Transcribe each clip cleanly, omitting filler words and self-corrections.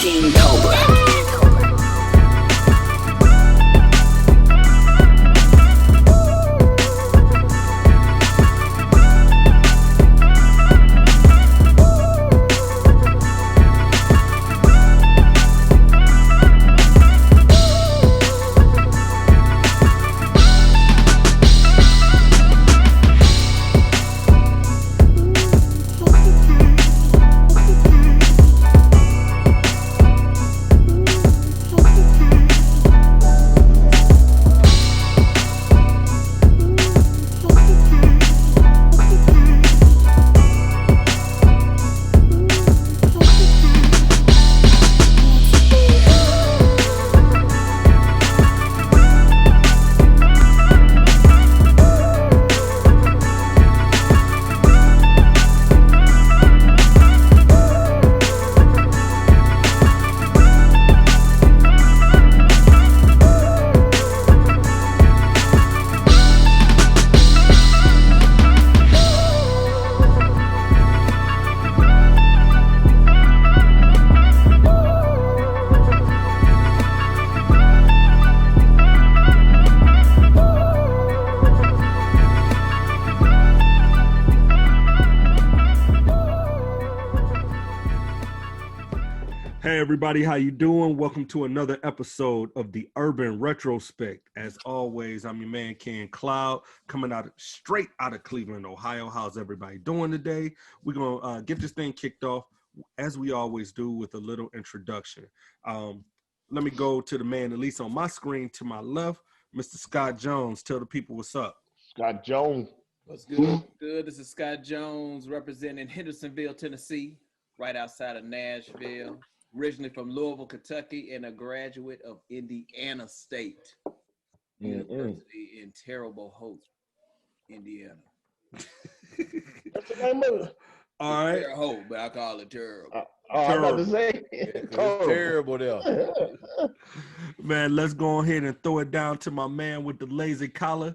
King Cobra. Hey everybody, how you doing? Welcome to another episode of the Urban Retrospect. As always, I'm your man Ken Cloud, coming straight out of Cleveland, Ohio. How's everybody doing today? We're gonna get this thing kicked off as we always do with a little introduction. Let me go to the man, at least on my screen to my left, Mr. Scott Jones. Tell the people what's up. Scott Jones. What's good? Good. This is Scott Jones representing Hendersonville, Tennessee, right outside of Nashville. Originally from Louisville, Kentucky, and a graduate of Indiana State University in Terrible Hope, Indiana. That's the name of it. All right. Terrible Hope, but I call it terrible. I'm about to say it's terrible there. Man, let's go ahead and throw it down to my man with the lazy collar,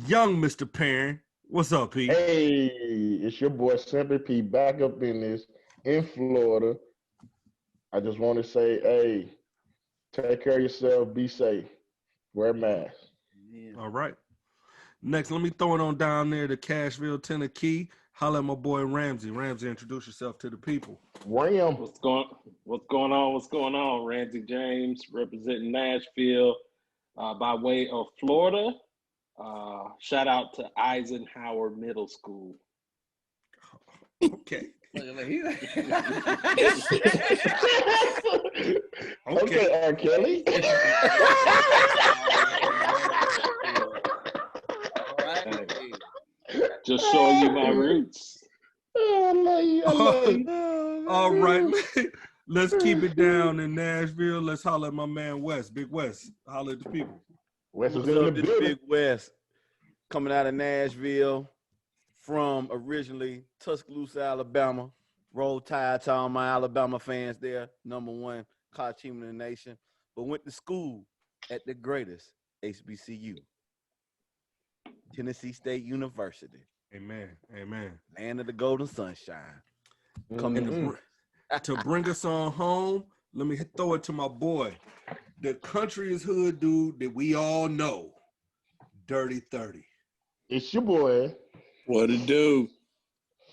young Mr. Perrin. What's up, Pete? Hey, it's your boy Simply P back up in Florida. I just want to say, hey, take care of yourself, be safe, wear a mask. Yeah. All right. Next, let me throw it on down there to Cashville, Tennessee. Holla at my boy Ramsey. Ramsey, introduce yourself to the people. Ram. What's going on? Ramsey James representing Nashville by way of Florida. Shout out to Eisenhower Middle School. Okay. Okay, Okay. R. Kelly. Just showing you my roots. I love you. All right. Let's keep it down in Nashville. Let's holler at my man West. Big West. Holler at the people. West is What's in the up, this building. Big West coming out of Nashville from originally Tuscaloosa, Alabama. Roll Tide to all my Alabama fans there. #1 college team in the nation. But went to school at the greatest HBCU, Tennessee State University. Amen. Amen. Land of the golden sunshine. And to bring us on home, let me throw it to my boy, the country is hood dude that we all know, Dirty 30. It's your boy. What it do?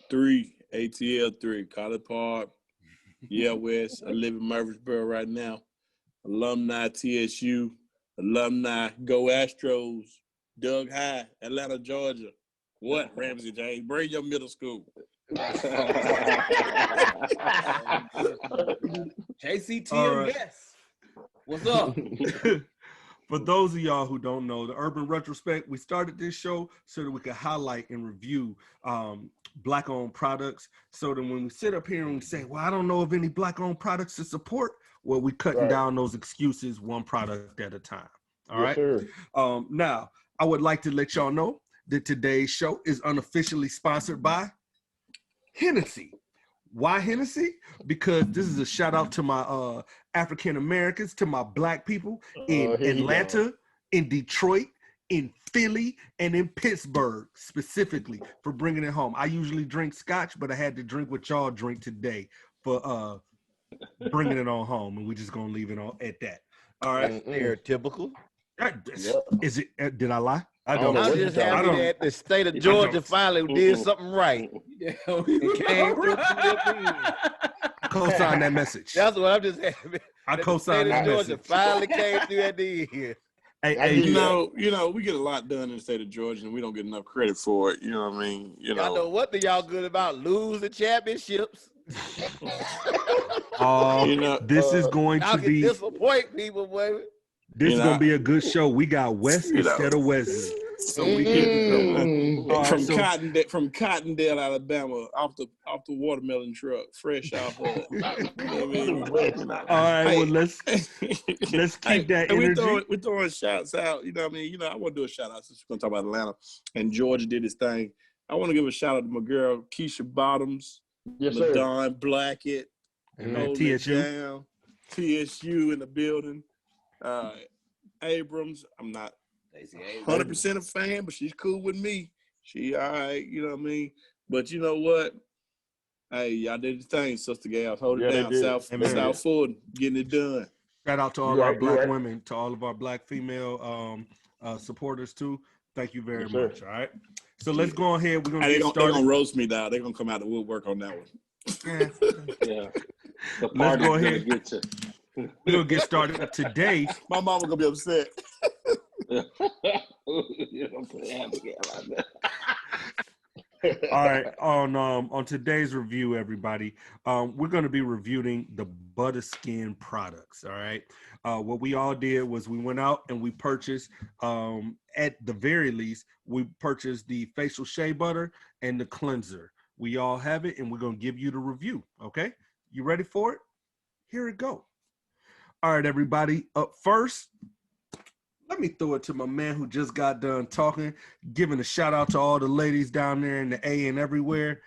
3, ATL 3, College Park. Yeah, West. I live in Murfreesboro right now. Alumni TSU. Alumni Go Astros. Doug High, Atlanta, Georgia. What, Ramsey James? Bring your middle school. JCTMS. What's up? For those of y'all who don't know, the Urban Retrospect, we started this show so that we could highlight and review Black-owned products, so that when we sit up here and we say, well, I don't know of any Black-owned products to support, well, we're cutting down those excuses one product at a time. All right. Sir. Now, I would like to let y'all know that today's show is unofficially sponsored by Hennessy. Why Hennessy? Because this is a shout out to my African Americans, to my Black people in Atlanta, in Detroit, in Philly, and in Pittsburgh specifically for bringing it home. I usually drink scotch, but I had to drink what y'all drink today for bringing it on home, and we're just gonna leave it on at that. All right. Stereotypical. Is it? Did I lie? I don't don't. know I'm what just you happy talking that the state of Georgia finally did something right. Yeah, It came through Co-sign that message. That's what I'm just happy. I that co-sign the state that of Georgia message. finally came through at the end. Hey, You know, we get a lot done in the state of Georgia, and we don't get enough credit for it. You know what I mean? Y'all know what y'all good about losing championships. This is going Y'all to can be disappoint people, baby. This is gonna be a good show. We got West instead of Wesley, so we can from Cottondale, Alabama, off the watermelon truck, fresh off of. You know what I mean? All right, well let's keep that energy. We're throwing shouts out. You know what I mean? I want to do a shout out since we're gonna talk about Atlanta and Georgia did his thing. I want to give a shout out to my girl Keisha Bottoms, LaDon Blackett, TSU. TSU in the building. Abrams, I'm not 100% a fan, but she's cool with me. She all right, you know what I mean? But you know what? Hey, y'all did the thing, Sister Gal. Hold it down. South Ford, getting it done. Shout out to all our black women, to all of our black female supporters too. Thank you very much. All right. So let's go ahead. We're gonna get started. They're gonna roast me now. They're gonna come out the woodwork on that one. Yeah. Let's go ahead. We're gonna get started today. My mama gonna be upset. All right, on today's review, everybody, we're going to be reviewing the butter skin products. All right, what we all did was we went out and we purchased, at the very least, we purchased the facial shea butter and the cleanser. We all have it, and we're going to give you the review. Okay, you ready for it? Here it go. All right, everybody. Up first, let me throw it to my man who just got done talking, giving a shout out to all the ladies down there in the A and everywhere.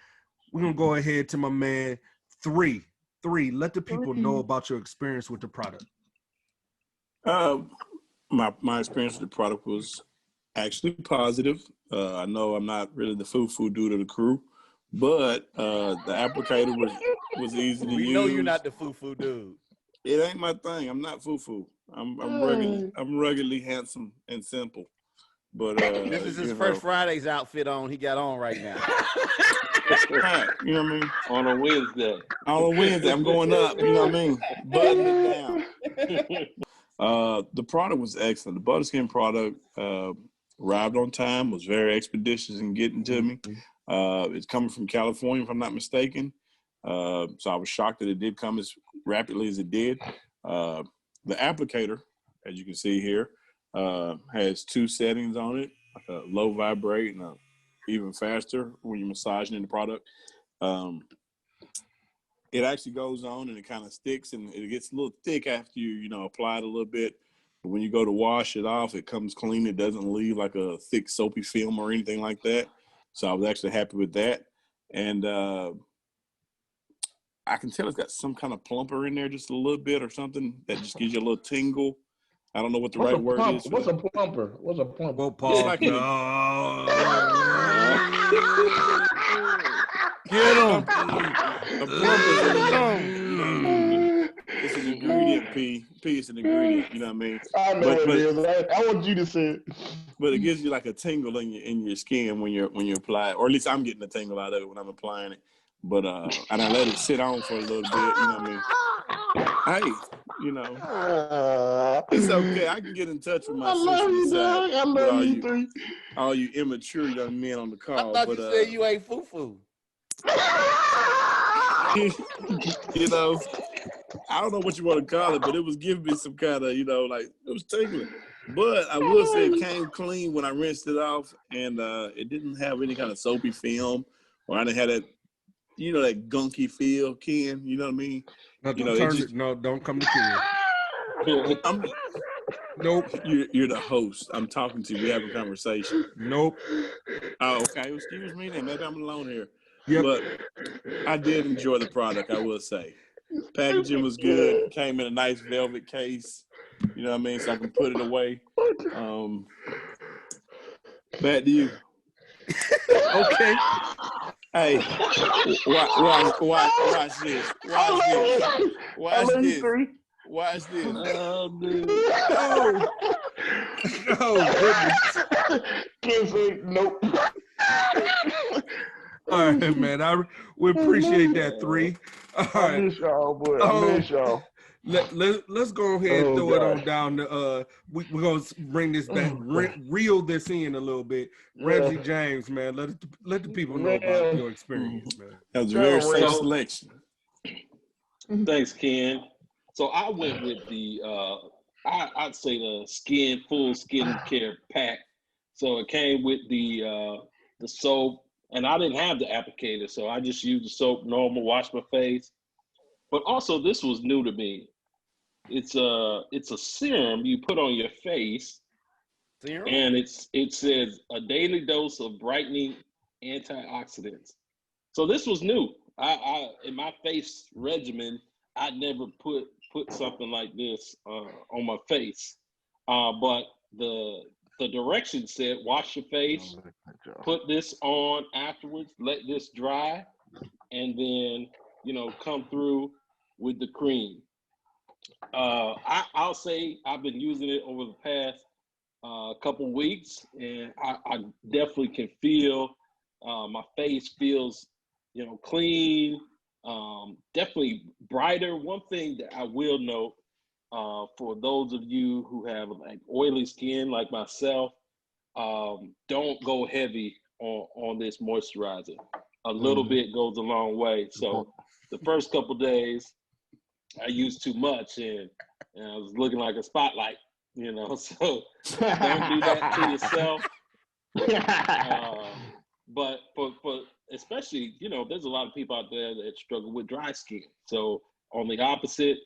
We're going to go ahead to my man, Three. Let the people know about your experience with the product. My experience with the product was actually positive. I know I'm not really the foo-foo dude of the crew, but the applicator was easy to use. We know you're not the foo-foo dude. It ain't my thing. I'm not foo-foo. I'm ruggedly handsome and simple. But this is his first Friday's outfit on. He got on right now. Right, you know what I mean? On a Wednesday. I'm going up. You know what I mean? Button it down. The product was excellent. The Butterskin product arrived on time. Was very expeditious in getting to me. It's coming from California, if I'm not mistaken. So I was shocked that it did come as rapidly as it did. The applicator, as you can see here, has two settings on it, like a low vibrate and a even faster when you're massaging in the product. It actually goes on and it kind of sticks and it gets a little thick after you apply it a little bit. But when you go to wash it off, it comes clean. It doesn't leave like a thick soapy film or anything like that. So I was actually happy with that. And I can tell it's got some kind of plumper in there just a little bit or something that just gives you a little tingle. I don't know what the right word is. What's a plumper? Well, Paul, like get him. A plumper. It's an ingredient, P. It's an ingredient, you know what I mean? I know what it is. I want you to say it. But it gives you like a tingle in your skin when you apply it. Or at least I'm getting a tingle out of it when I'm applying it. But and I let it sit on for a little bit, you know what I mean? Hey, it's okay. I can get in touch with my I love you, dog. I love you, Three. All you immature young men on the call. I thought you said you ain't foo-foo. I don't know what you want to call it, but it was giving me some kind of, like it was tingling. But I will say it came clean when I rinsed it off, and it didn't have any kind of soapy film, or I didn't have that. That gunky feel, Ken. You know what I mean? No, don't come to Ken. Nope. You're the host. I'm talking to you. We have a conversation. Nope. Oh, okay. Well, excuse me then. Maybe I'm alone here. Yep. But I did enjoy the product, I will say. Packaging was good. Came in a nice velvet case. You know what I mean? So I can put it away. Back to you. Okay. Hey, watch this. Watch this. Watch this. Oh, dude. Oh, goodness. Ken said, nope. All right, man. We appreciate that, 3. All I right. miss y'all, boy. I miss y'all. Let's go ahead and throw it God. on down to we're gonna bring this back, reel this in a little bit. Ramsey James, man, let the people know about your experience, man. That was a very safe selection. Thanks, Ken. So I went with the I'd say the full skincare pack. So it came with the soap, and I didn't have the applicator, so I just used the soap, normal, wash my face. But also, this was new to me. It's a serum you put on your face, and it says a daily dose of brightening antioxidants. So this was new. I in my face regimen, I'd never put something like this on my face. But the directions said wash your face, put this on afterwards, let this dry, and then come through with the cream. I'll say I've been using it over the past couple weeks, and I definitely can feel my face feels clean, definitely brighter. One thing that I will note for those of you who have like oily skin like myself, don't go heavy on this moisturizer. A little bit goes a long way. So the first couple days I used too much, and I was looking like a spotlight, so don't do that to yourself. But for especially, there's a lot of people out there that struggle with dry skin. So on the opposite,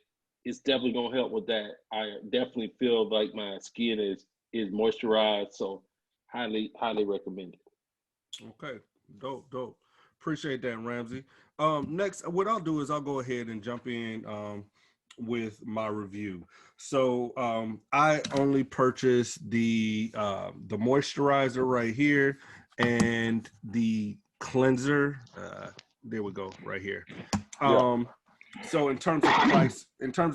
it's definitely gonna help with that. I definitely feel like my skin is moisturized, so highly recommend it. Okay, dope. Appreciate that, Ramsey. Next, what I'll do is I'll go ahead and jump in with my review. So I only purchased the moisturizer right here and the cleanser. There we go, right here. So in terms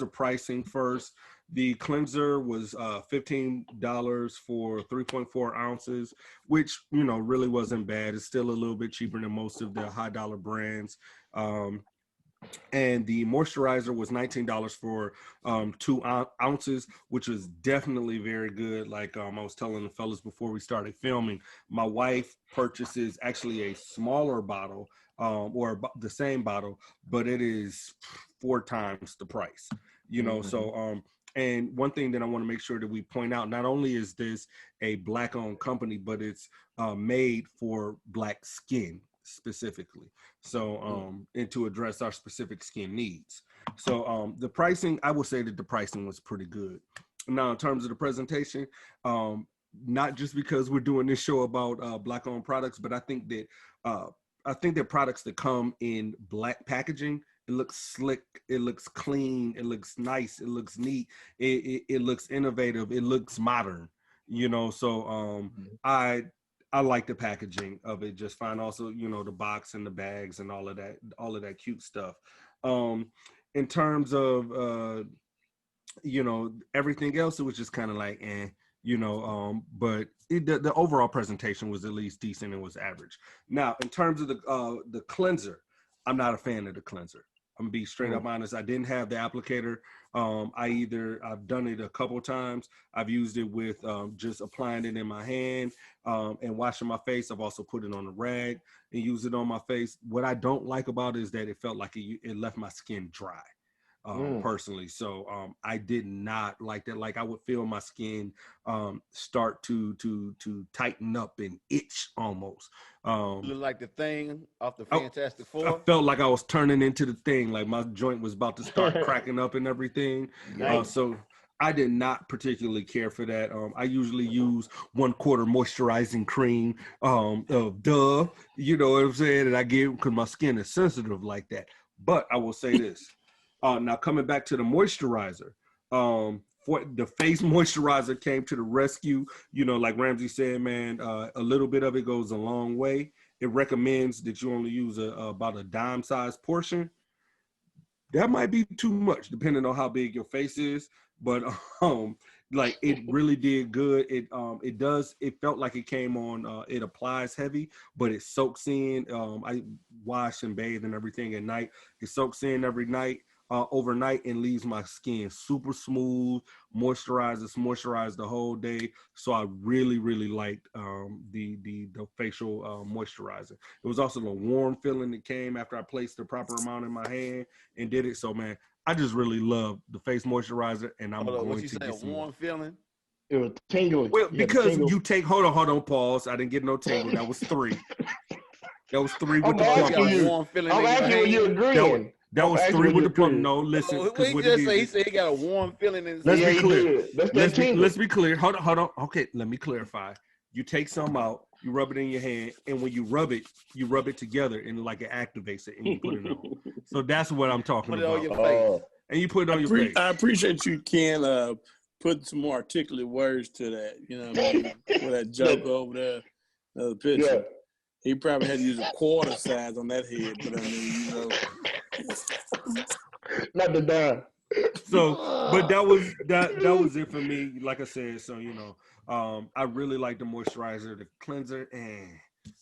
of pricing first, the cleanser was $15 for 3.4 ounces, which really wasn't bad. It's still a little bit cheaper than most of the high dollar brands. And the moisturizer was $19 for 2 ounces, which was definitely very good. Like I was telling the fellas before we started filming, my wife purchases actually a smaller bottle or the same bottle, but it is 4 times the price, So and one thing that I want to make sure that we point out, not only is this a Black-owned company, but it's made for Black skin specifically. So and to address our specific skin needs. So the pricing, I would say that the pricing was pretty good. Now, in terms of the presentation, not just because we're doing this show about Black-owned products, but I think that products that come in Black packaging, it looks slick, it looks clean, it looks nice, it looks neat, it looks innovative, it looks modern, So I like the packaging of it just fine. Also, the box and the bags and all of that cute stuff. In terms of everything else, it was just kind of like but the overall presentation was at least decent and was average. Now, in terms of the cleanser, I'm not a fan of the cleanser. I'm gonna be straight up honest. I didn't have the applicator. I've done it a couple times. I've used it with just applying it in my hand and washing my face. I've also put it on a rag and used it on my face. What I don't like about it is that it felt like it left my skin dry. Personally. So I did not like that. Like I would feel my skin start to tighten up and itch almost. Look like the thing off the Fantastic Four. I felt like I was turning into the thing, like my joint was about to start cracking up and everything. So I did not particularly care for that. I usually use 1/4 moisturizing cream of Dove, you know what I'm saying? And I give, because my skin is sensitive like that. But I will say this. Now coming back to the moisturizer, for the face moisturizer came to the rescue. You know, like Ramsey said, man, a little bit of it goes a long way. It recommends that you only use about a dime-sized portion. That might be too much, depending on how big your face is. But like it really did good. It felt like it came on. It applies heavy, but it soaks in. I wash and bathe and everything at night. It soaks in every night. Overnight and leaves my skin super smooth, moisturized the whole day. So I really liked the facial moisturizer. It was also a warm feeling that came after I placed the proper amount in my hand and did it. So man, I just really love the face moisturizer, and I'm going to get some warm feeling. It was tingling. Well, because you take hold on, pause. I didn't get no tingle. That was 3. That was 3 with the asking pump. you. Warm feeling I'm asking when you agreeing. That was 3 with the pump. No, listen. He said he got a warm feeling in his Let's head. be clear. Let's be clear. Hold on. Okay, let me clarify. You take some out, you rub it in your hand, and when you rub it together, and like it activates it, and you put it on. So that's what I'm talking about. Put it on your face. And you put it on your face. I appreciate you, Ken, putting some more articulate words to that. You know what I mean? For that joke over there, another picture. Yeah. He probably had to use a quarter size on that head, but I mean, you know. Not the dime. So, but that was it for me. Like I said, so you know, I really like the moisturizer, the cleanser, and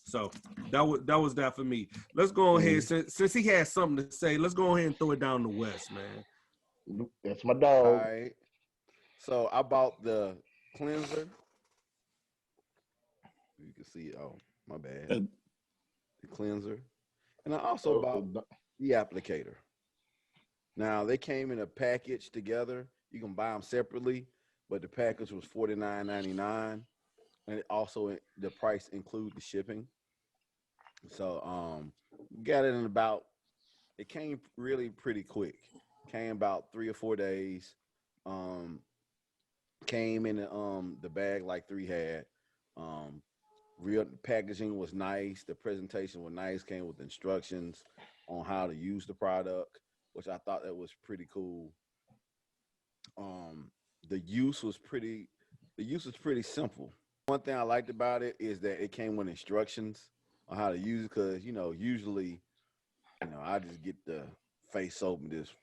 so that was that for me. Let's go ahead since he has something to say. Let's go ahead and throw it down to Wes, man. That's my dog. All right. So I bought the cleanser. You can see it. Oh, my bad. The cleanser. And I also bought the applicator. Now, they came in a package together. You can buy them separately, but the package was $49.99. And it also, the price includes the shipping. So, got it in about, it came really pretty quick. Came about 3 or 4 days. Came in the bag like 3 had. Real packaging was nice. The presentation was nice. Came with instructions on how to use the product, which I thought that was pretty cool. The use was pretty simple. One thing I liked about it is that it came with instructions on how to use it, because you know, usually, you know, I just get the face soap and just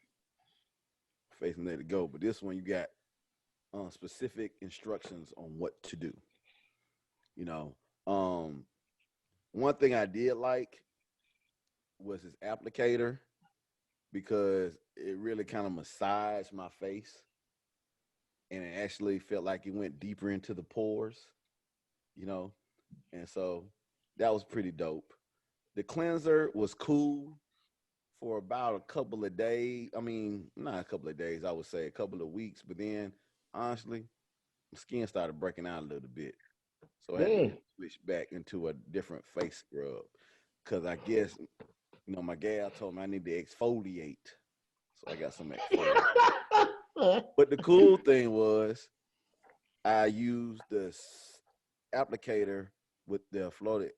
face and let it go. But this one, you got specific instructions on what to do. You know, one thing I did like was his applicator, because it really kind of massaged my face, and it actually felt like it went deeper into the pores, you know, and so that was pretty dope. The cleanser was cool for about a couple of days. I mean, not a couple of days, I would say a couple of weeks, but then honestly, my skin started breaking out a little bit. So I had to switch back into a different face scrub, because I guess, you know, my gal told me I need to exfoliate. So I got some exfoliate. But the cool thing was I used the applicator with the floated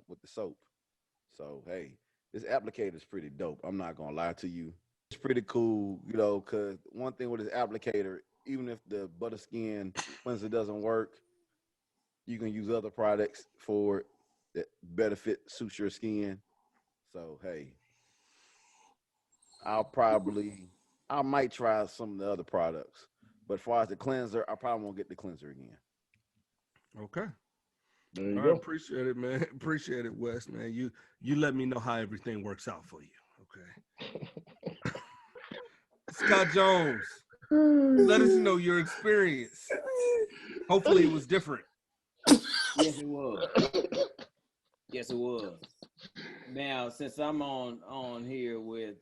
with the soap. So hey, this applicator is pretty dope. I'm not gonna lie to you. It's pretty cool, you know, because one thing with this applicator, even if the butter skin cleanser doesn't work, you can use other products for it that better suit your skin. So hey, I might try some of the other products, but as far as the cleanser, I probably won't get the cleanser again. Okay. There you I go. appreciate it, man. Appreciate it, Wes, man. You let me know how everything works out for you. Okay. Scott Jones, let us know your experience. Hopefully it was different. Yes, it was. Yes, it was. Now, since I'm on here with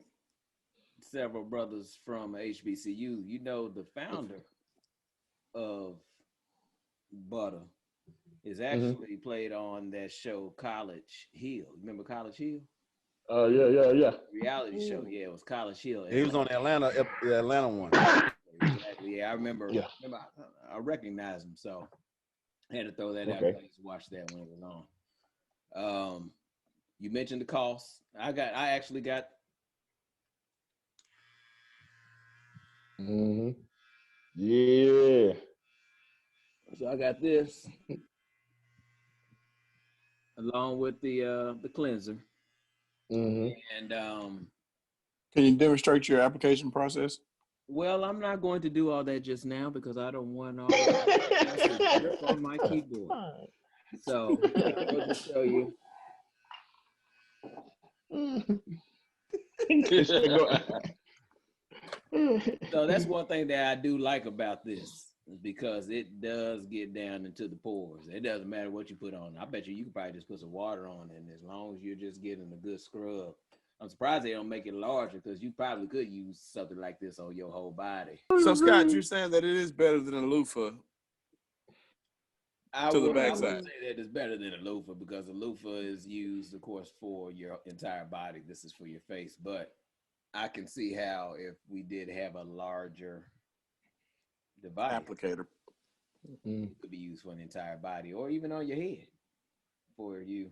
several brothers from HBCU, you know, the founder of Butter is actually played on that show College Hill. Remember College Hill? Yeah. Reality show. Yeah, it was College Hill. He was on the Atlanta one. Exactly. Yeah, I remember. Yeah. I recognized him, so I had to throw that out. Okay. I used to watch that when it was on. You mentioned the cost. I actually got. Yeah. So I got this along with the cleanser. Mm-hmm. And Can you demonstrate your application process? well, I'm not going to do all that just now because I don't want all that drip on my keyboard. So I'll just show you. So that's one thing that I do like about this, because it does get down into the pores. It doesn't matter what you put on. I bet you could probably just put some water on it, and as long as you're just getting a good scrub. I'm surprised they don't make it larger, because you probably could use something like this on your whole body. So Scott, you're saying that it is better than a loofah I to the would backside? say that it's better than a loofah, because a loofah is used, of course, for your entire body. This is for your face, but I can see how if we did have a larger device, Applicator. it could be used for the entire body, or even on your head for you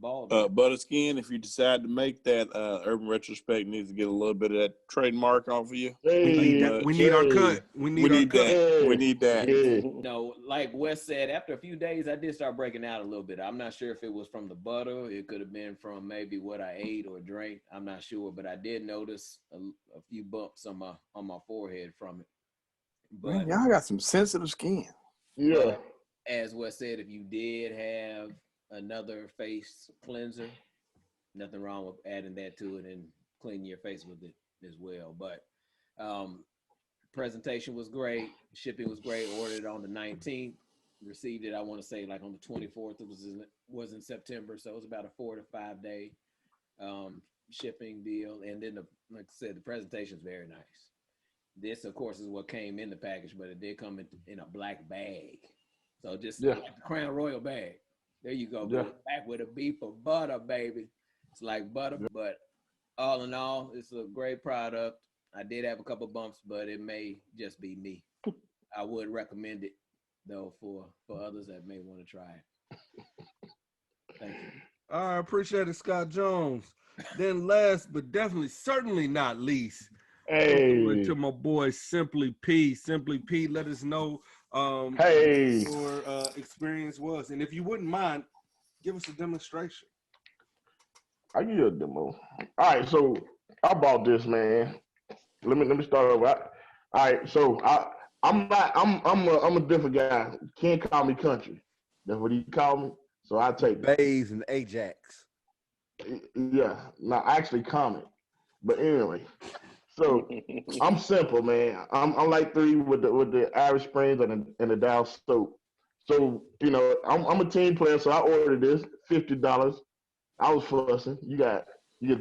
bald. Butterskin, if you decide to make that, Urban Retrospect needs to get a little bit of that trademark off of you. Hey, We need our cut. We need our cut. that. We need that. Yeah. No, like Wes said, after a few days, I did start breaking out a little bit. I'm not sure if it was from the butter. It could have been from maybe what I ate or drank. I'm not sure, but I did notice a few bumps on my forehead from it. But Man, y'all got some sensitive skin. Yeah. as Wes said, if you did have another face cleanser, nothing wrong with adding that to it and cleaning your face with it as well. But presentation was great. Shipping was great. Ordered on the 19th. Received it, I want to say, like on the 24th. It was in September. So it was about a 4 to 5 day shipping deal. And then, like I said, the presentation is very nice. This, of course, is what came in the package, but it did come in a black bag. So just like the Crown Royal bag. There you go. Yeah. Back with a beef of butter, baby. It's like butter, but all in all, it's a great product. I did have a couple bumps, but it may just be me. I would recommend it, though, for others that may want to try it. Thank you. I appreciate it, Scott Jones. Then last, but definitely, certainly not least, to my boy Simply P. Simply P, let us know what your experience was. And if you wouldn't mind, give us a demonstration. I give you a demo. All right, so I bought this, man. Let me start over. All right, so I'm a different guy. Can't call me country. That's what he called me. So I take Bays and Ajax. Yeah, not actually comment. But anyway, so I'm simple, man. I'm like 3 with the Irish Springs and the Dow soap. So you know, I'm a team player, so I ordered this $50. I was fussing. You get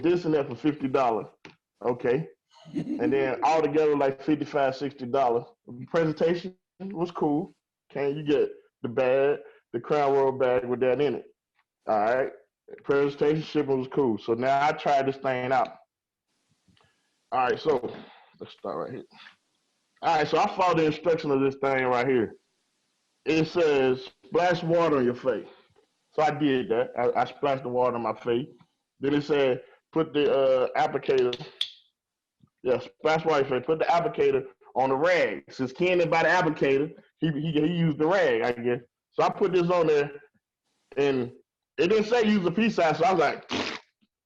this and that for $50. Okay. And then all together like $55, $60. The presentation was cool. Okay, you get the bag, the Crown Royal bag with that in it. All right. Presentation shipping was cool. So now I tried this thing out. All right, so let's start right here. All right, so I followed the instruction of this thing right here. It says splash water on your face. So I did that. I splashed the water on my face. Then it said put the applicator. Yeah, splash water on your face. Put the applicator on the rag. Since Ken didn't buy the applicator, he used the rag, I guess. So I put this on there, and it didn't say use a pea size. So I was like,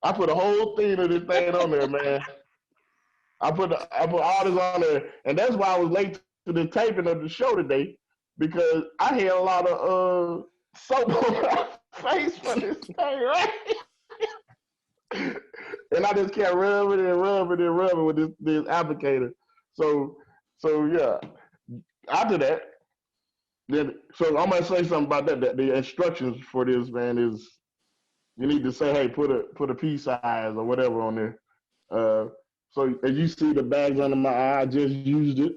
I put a whole thing of this thing on there, man. I put all this on there, and that's why I was late to the taping of the show today, because I had a lot of soap on my face for this thing, right? And I just kept rubbing with this applicator. So yeah. After that, so I'm gonna say something about that. The instructions for this, man, is you need to say, hey, put a pea size or whatever on there. So as you see the bags under my eye, I just used it.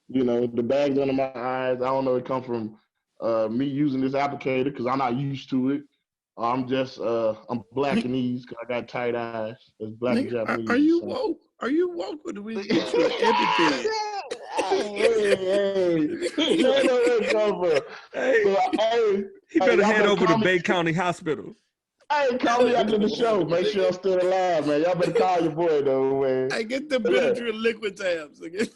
You know, the bags under my eyes, I don't know, it comes from me using this applicator because I'm not used to it. I'm black in these because I got tight eyes. It's black and Japanese. Are you woke? Are you woke? Or do we get you an EpiPen? He better head over to Bay County Hospital. Hey, call me after the show. Make sure I'm still alive, man. Y'all better call your boy though, man. Hey, get the Benadryl liquid tabs again.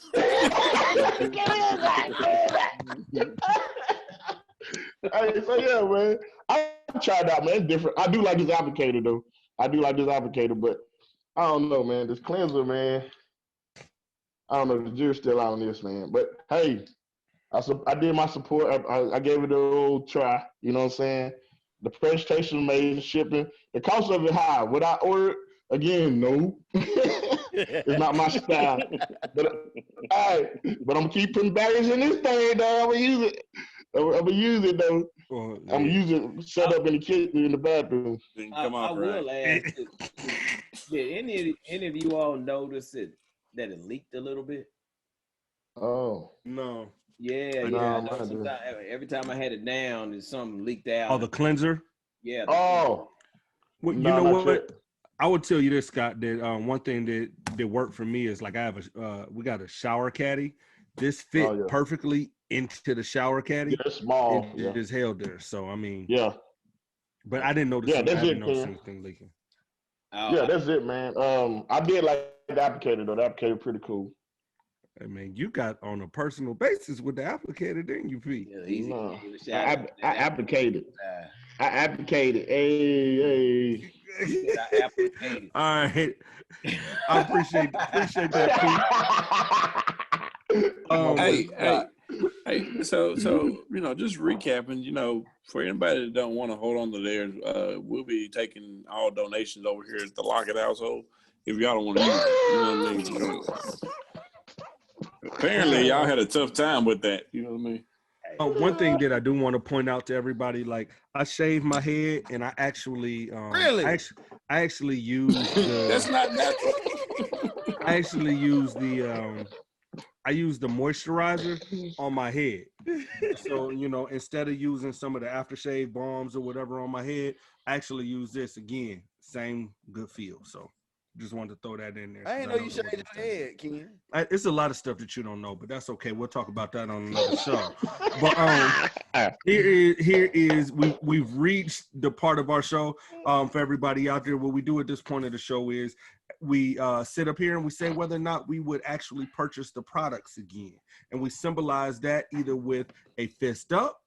Hey, so yeah, man. I tried out, man. It's different. I do like this applicator though. But I don't know, man. This cleanser, man. I don't know. The jury's still out on this, man. But hey, I did my support. I gave it a little try. You know what I'm saying? The presentation made, shipping. The cost of it high. Would I order it again? No. It's not my style. But I'm gonna keep putting batteries in this thing, though. I'm gonna use it. Though. I'm gonna use it set up in the kitchen in the bathroom. I will ask, did any of you all notice that it leaked a little bit? Oh no. Yeah. Sometimes, every time I had it down, there's something leaked out. Oh, the cleanser? Yeah. Oh. Well, you know what? I would tell you this, Scott, that one thing that worked for me is like we got a shower caddy. This fit perfectly into the shower caddy. Yeah, it's small. It just held there. So I mean, yeah. But I didn't notice. Yeah, that's it. Anything leaking. Yeah, that's it, man. I did like the applicator though. The applicator pretty cool. I mean, you got on a personal basis with the applicator, didn't you, Pete? Yeah, easy. No. I applicated. I applicated. Hey. I applicated. All right. I appreciate that, Pete. Hey. So just recapping. For anybody that don't want to hold on to theirs, we'll be taking all donations over here at the Lockett household. If y'all don't want to use it, you know what I mean. Apparently, y'all had a tough time with that. You know what I mean? One thing that I do want to point out to everybody, like I shaved my head and I actually, really, I actually used the. That's not natural. I actually used I used the moisturizer on my head. So instead of using some of the aftershave balms or whatever on my head, I actually use this again. Same good feel. So. Just wanted to throw that in there. I didn't know you shaved your head, Ken. It's a lot of stuff that you don't know, but that's okay. We'll talk about that on another show. But here is we've reached the part of our show for everybody out there. What we do at this point of the show is we sit up here and we say whether or not we would actually purchase the products again, and we symbolize that either with a fist up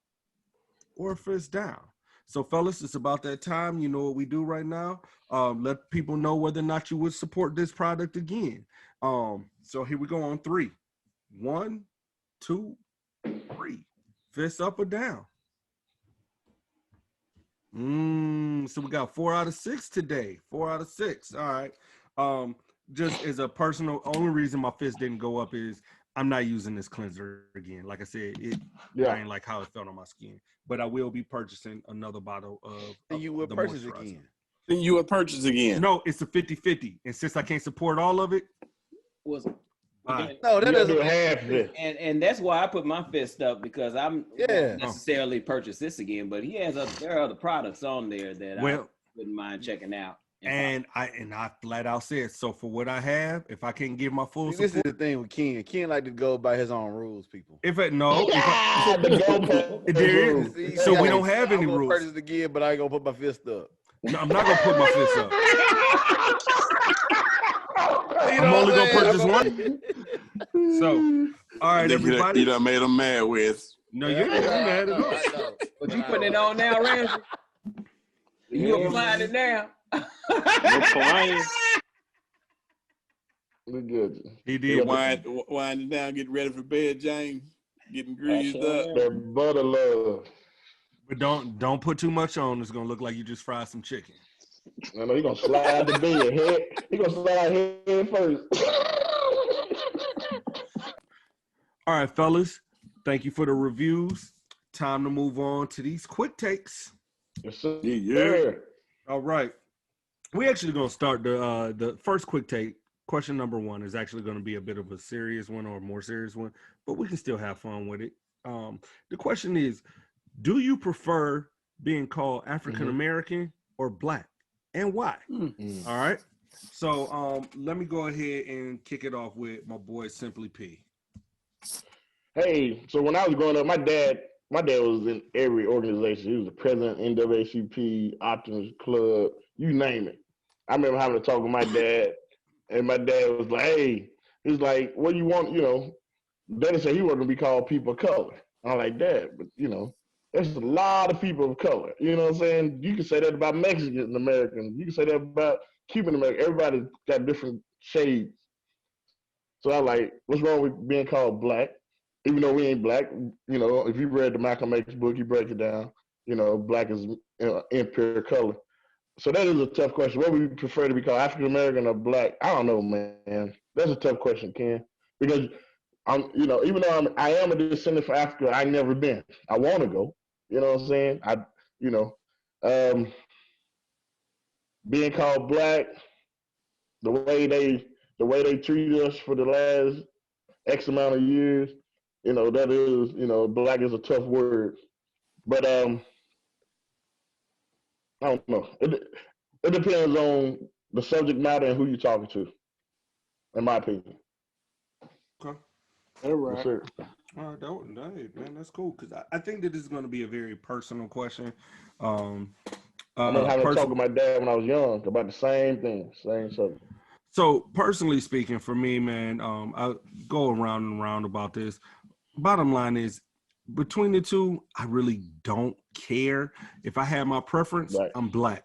or a fist down. So, fellas, it's about that time. You know what we do right now. Let people know whether or not you would support this product again. So here we go on 3. 1, 2, 3. Fist up or down? So we got 4 out of 6 today. 4 out of 6. All right. Just as a personal, only reason my fist didn't go up is I'm not using this cleanser again. Like I said, I ain't like how it felt on my skin. But I will be purchasing another bottle of you would purchase again. Then you would purchase again. No, it's a 50-50. And since I can't support all of it, no, that doesn't half it. And that's why I put my fist up, because I'm not necessarily purchase this again, but there are other products on there that I wouldn't mind checking out. And I flat out said, so for what I have, if I can't give my full support. This is the thing with Ken. Ken like to go by his own rules, people. So we don't have any rules. Purchase again, but I ain't gonna put my fist up. No, I'm not gonna put my fist up. I'm only gonna purchase one. So, all right, everybody. You done made them mad with. No, you ain't mad at all. But you putting it on now, Ramsey? You applying it now? Applying. We good. He did. Winding down, getting ready for bed, James. Getting greased up. That butter love. But don't put too much on. It's gonna look like you just fried some chicken. I know he's gonna slide the bed head. He gonna slide head first. All right, fellas. Thank you for the reviews. Time to move on to these quick takes. Yes, sir. Yeah. All right. We actually gonna start the first quick take. Question number 1 is actually going to be a bit of a serious one or a more serious one, but we can still have fun with it. The question is, do you prefer being called African American or Black, and why? All right. So let me go ahead and kick it off with my boy Simply P. Hey, so when I was growing up, my dad my dad was in every organization. He was the president of NAACP, Optimus Club, you name it. I remember having to talk with my dad, and my dad was like, "Hey," he's like, "What do you want?" You know, Daddy said he wanted to be called people of color. I'm like, "Dad, but you know, there's a lot of people of color. You know what I'm saying? You can say that about Mexicans, Americans. You can say that about Cuban Americans. Everybody got different shades." So I like, what's wrong with being called black? Even though we ain't black, you know, if you read the Malcolm X book, you break it down. You know, black is impure color. So that is a tough question. What would you prefer to be called, African American or black? I don't know, man. That's a tough question, Ken. Because you know, even though I am a descendant from Africa, I never been. I want to go. You know what I'm saying? You know, um, being called black, the way they treated us for the last X amount of years, you know, that is, you know, black is a tough word. But I don't know. It depends on the subject matter and who you're talking to, in my opinion. Okay. All right. Yes, sir. All right, hey, man, that's cool because I think that this is going to be a very personal question. I remember having to talk with my dad when I was young about the same thing, same subject. So personally speaking, for me, man, I go around and around about this. Bottom line is, between the two, I really don't care. If I have my preference, Right. I'm black.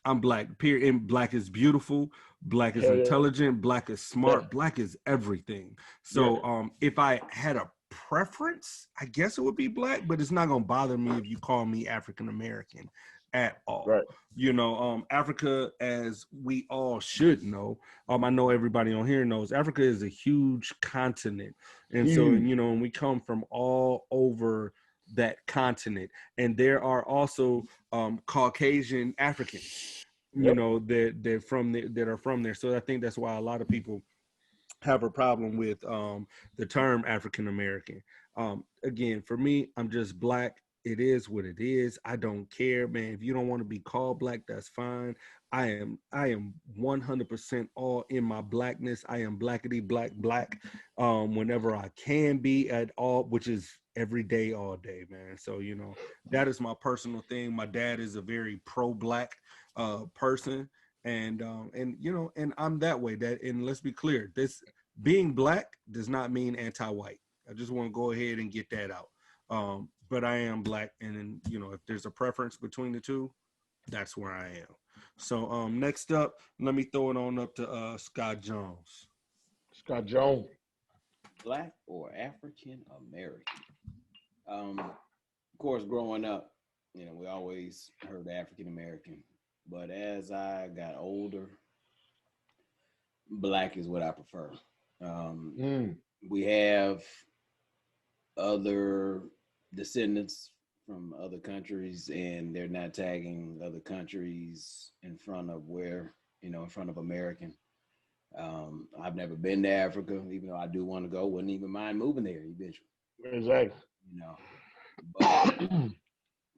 I'm black. Period. And black is beautiful. Black is intelligent. Black is smart. Black is everything. So, if I had a preference, I guess it would be black. But it's not gonna bother me if you call me African American at all. Right. You know, Africa, as we all should know, I know everybody on here knows, Africa is a huge continent, and so you know, and we come from all over that continent, and there are also Caucasian Africans, you know, that are from there. So I think that's why a lot of people have a problem with the term African American. Again, for me, I'm just black. It is what it is. I don't care, man. If you don't want to be called black, that's fine. I am 100% all in my blackness. I am blackity black whenever I can be at all, which is every day, all day, man. So, you know, that is my personal thing. My dad is a very pro-black person. And you know, and I'm that way. And let's be clear, this being black does not mean anti-white. I just want to go ahead and get that out. But I am black, and then, you know, if there's a preference between the two, that's where I am. So next up, let me throw it on up to Scott Jones. Scott Jones. Black or African American? Of course, growing up, you know, we always heard African American, but as I got older, black is what I prefer. We have other descendants from other countries, and they're not tagging other countries in front of in front of American. I've never been to Africa, even though I do want to go. Wouldn't even mind moving there eventually. Exactly. You know,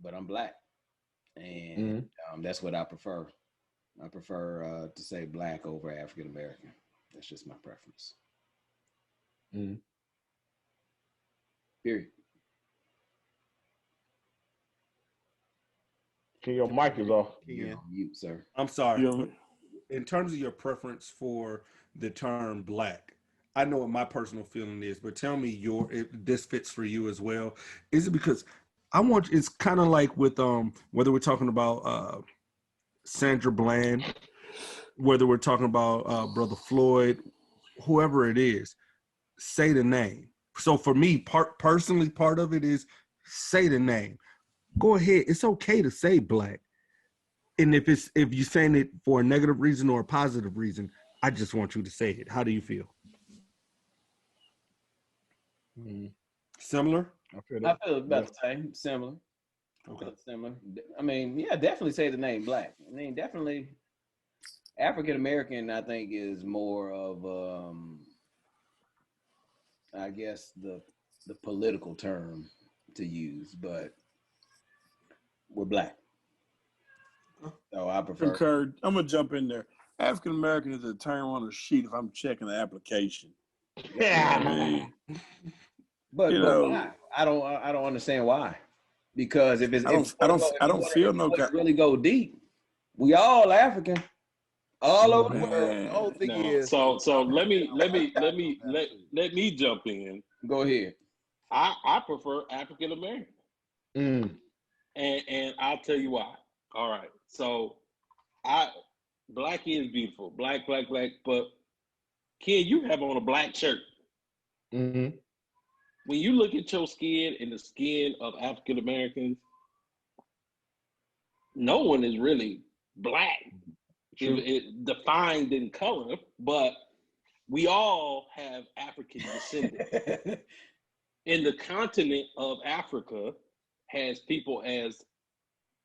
but I'm black, and that's what I prefer. I prefer to say black over African American. That's just my preference. Period. Your mic is off. You're on mute, sir. I'm sorry. In terms of your preference for the term black, I know what my personal feeling is, but tell me if this fits for you as well. Is it because it's kind of like with whether we're talking about Sandra Bland, whether we're talking about Brother Floyd, whoever it is, say the name. So for me, personally, part of it is say the name. Go ahead. It's okay to say black. And if you're saying it for a negative reason or a positive reason, I just want you to say it. How do you feel? Similar? I feel about the same. Similar. Okay. Similar. I mean, yeah, definitely say the name black. I mean, definitely African American, I think, is more of I guess the political term to use, but we're black. So I prefer. Concur. I'm gonna jump in there. African American is a term on the sheet if I'm checking the application. Yeah. I mean, But you know, why? I don't understand why. Because if it's I don't feel no kind really go deep, we all African, all over the world. The whole thing No. is So let me jump in. Go ahead. I prefer African American. And I'll tell you why. All right. So black is beautiful. Black, but Ken, you have on a black shirt. Mm-hmm. When you look at your skin and the skin of African Americans, no one is really black. It defined in color, but we all have African descendants. And the continent of Africa has people as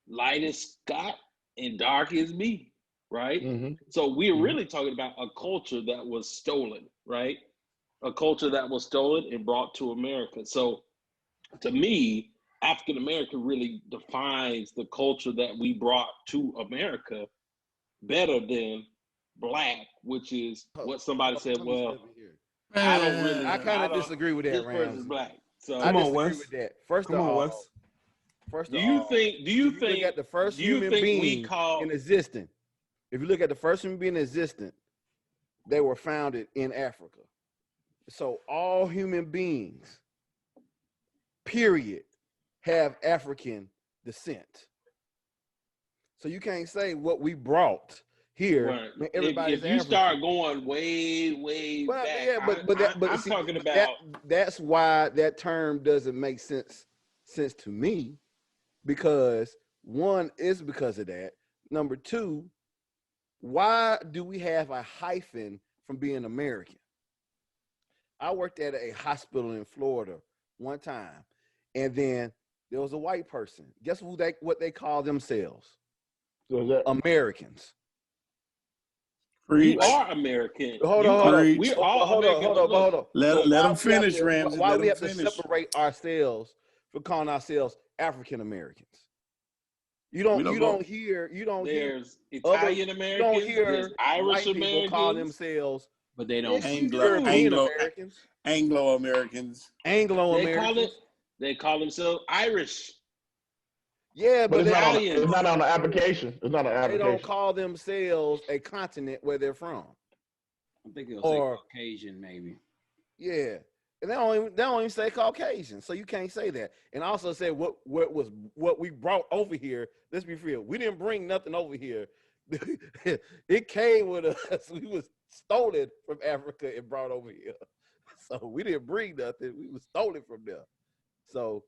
light as Scott and dark as me, right? Mm-hmm. So we're really talking about a culture that was stolen, right? A culture that was stolen and brought to America. So to me, African American really defines the culture that we brought to America better than black, which is what somebody said. Well, I don't really. I kind of disagree with that. This person's black. So I disagree Wes. with that. First Come of on, all, Wes. do you think look at the first human being in existence? If you look at the first human being in existence, they were founded in Africa. So all human beings, period, have African descent. So you can't say what we brought here. Right. Everybody's if you African. start going way back, yeah, I'm talking about that's why that term doesn't make sense to me, because one is because of that. Number two, why do we have a hyphen from being American? I worked at a hospital in Florida one time, and then there was a white person. Guess what they call themselves? Americans. We are American. Hold on. We're all American. Hold on. Let them finish, Ramsey. Why we have to separate ourselves from calling ourselves African Americans? You don't hear there's Italian Americans, there's Irish white people Americans call themselves, but they don't. Anglo Americans. They call themselves Irish. Yeah, but it's not on the application. It's not an application. They don't call themselves a continent where they're from. I think they'll say Caucasian, maybe. Yeah, and they don't even say Caucasian, so you can't say that. And also say what we brought over here. Let's be real. We didn't bring nothing over here. It came with us. We was stolen from Africa and brought over here. So we didn't bring nothing. We was stolen from there. So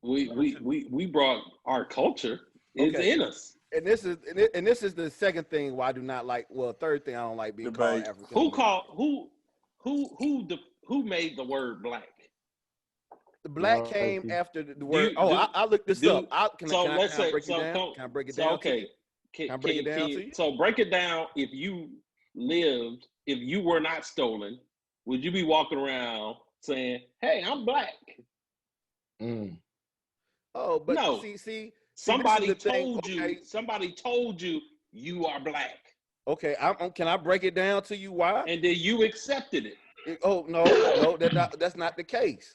we brought our culture. It's in us. And this is the second thing why I do not like. Well, third thing I don't like being called African. Who made the word black? The black came after the word. I looked this up. Can I break it down? Can I break it down? Okay. Can I break it down to you? So break it down. If you were not stolen, would you be walking around saying, "Hey, I'm black"? Oh, but no. See, somebody told you. Okay. Somebody told you you are black. Okay, can I break it down to you why? And then you accepted it. No, that's not the case.